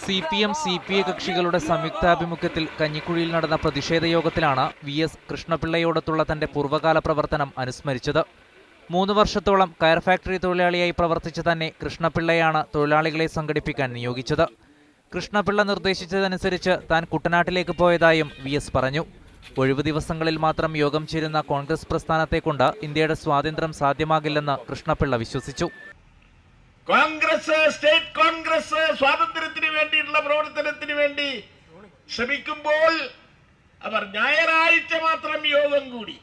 CPM, CPI കക്ഷികളുടെ സംയുക്താഭിമുഖ്യത്തിൽ കഞ്ഞിക്കുഴിയിൽ നടന്ന പ്രതിഷേധ യോഗത്തിലാണ് VS കൃഷ്ണപിള്ളയോടൊത്തുള്ള തന്റെ പൂർവ്വകാല പ്രവർത്തനം അനുസ്മരിച്ചത്. 3 വർഷത്തോളം കയർ ഫാക്ടറി തൊഴിലാളിയായി പ്രവർത്തിച്ച തന്നെ കൃഷ്ണപിള്ളയാണ് തൊഴിലാളികളെ സംഘടിപ്പിക്കാൻ നിയോഗിച്ചത്. കൃഷ്ണപിള്ള നിർദ്ദേശിച്ചതനുസരിച്ച് താൻ കുട്ടനാട്ടിലേക്ക് പോയതായും VS പറഞ്ഞു. ഒഴിവു ദിവസങ്ങളിൽ മാത്രം യോഗം ചേരുന്ന കോൺഗ്രസ് പ്രസ്ഥാനത്തെക്കൊണ്ട് ഇന്ത്യയുടെ സ്വാതന്ത്ര്യം സാധ്യമാകില്ലെന്ന് കൃഷ്ണപിള്ള വിശ്വസിച്ചു. കോൺഗ്രസ്, സ്റ്റേറ്റ് കോൺഗ്രസ് സ്വാതന്ത്ര്യത്തിന് വേണ്ടിയിട്ടുള്ള പ്രവർത്തനത്തിന് വേണ്ടി ശ്രമിക്കുമ്പോൾ അവർ ഞായറാഴ്ച മാത്രം യോഗം കൂടി,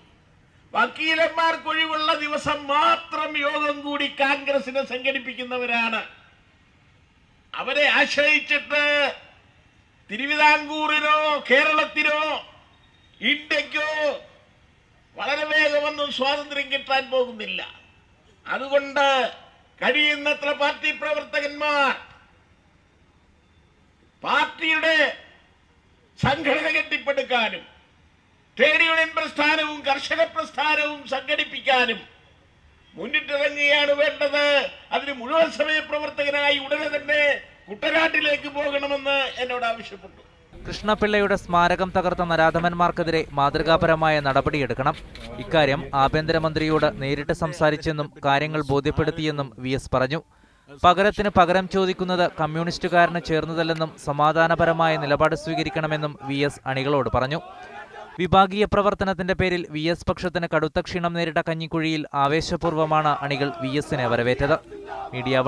വക്കീലന്മാർക്ക് ഒഴിവുള്ള ദിവസം മാത്രം യോഗം കൂടി കോൺഗ്രസിനെ സംഘടിപ്പിക്കുന്നവരാണ്. അവരെ ആശ്രയിച്ചിട്ട് തിരുവിതാംകൂറിനോ കേരളത്തിനോ ഇന്ത്യക്കോ വളരെ വേഗമൊന്നും സ്വാതന്ത്ര്യം കിട്ടാൻ പോകുന്നില്ല. അതുകൊണ്ട് കഴിയുന്നത്ര പാർട്ടി പ്രവർത്തകന്മാർ പാർട്ടിയുടെ സംഘടന കെട്ടിപ്പടുക്കാനും ട്രേഡ് യൂണിയൻ പ്രസ്ഥാനവും കർഷക പ്രസ്ഥാനവും സംഘടിപ്പിക്കാനും മുന്നിട്ടിറങ്ങുകയാണ് വേണ്ടത്. അതിന് മുഴുവൻ സമയ പ്രവർത്തകനായി ഉടനെ തന്നെ കുട്ടനാട്ടിലേക്ക് പോകണമെന്ന് എന്നോട് ആവശ്യപ്പെട്ടു. കൃഷ്ണപിള്ളയുടെ സ്മാരകം തകർത്ത നരാധമന്മാർക്കെതിരെ മാതൃകാപരമായ നടപടിയെടുക്കണം. ഇക്കാര്യം ആഭ്യന്തരമന്ത്രിയോട് നേരിട്ട് സംസാരിച്ചെന്നും കാര്യങ്ങൾ ബോധ്യപ്പെടുത്തിയെന്നും VS പറഞ്ഞു. പകരത്തിന് പകരം ചോദിക്കുന്നത് കമ്മ്യൂണിസ്റ്റുകാരന് ചേർന്നതല്ലെന്നും സമാധാനപരമായ നിലപാട് സ്വീകരിക്കണമെന്നും VS അണികളോട് പറഞ്ഞു. വിഭാഗീയ പ്രവർത്തനത്തിന്റെ പേരിൽ VS പക്ഷത്തിന് കടുത്ത ക്ഷീണം നേരിട്ട കഞ്ഞിക്കുഴിയിൽ ആവേശപൂർവ്വമാണ് അണികൾ VSനെ വരവേറ്റത്. മീഡിയ 1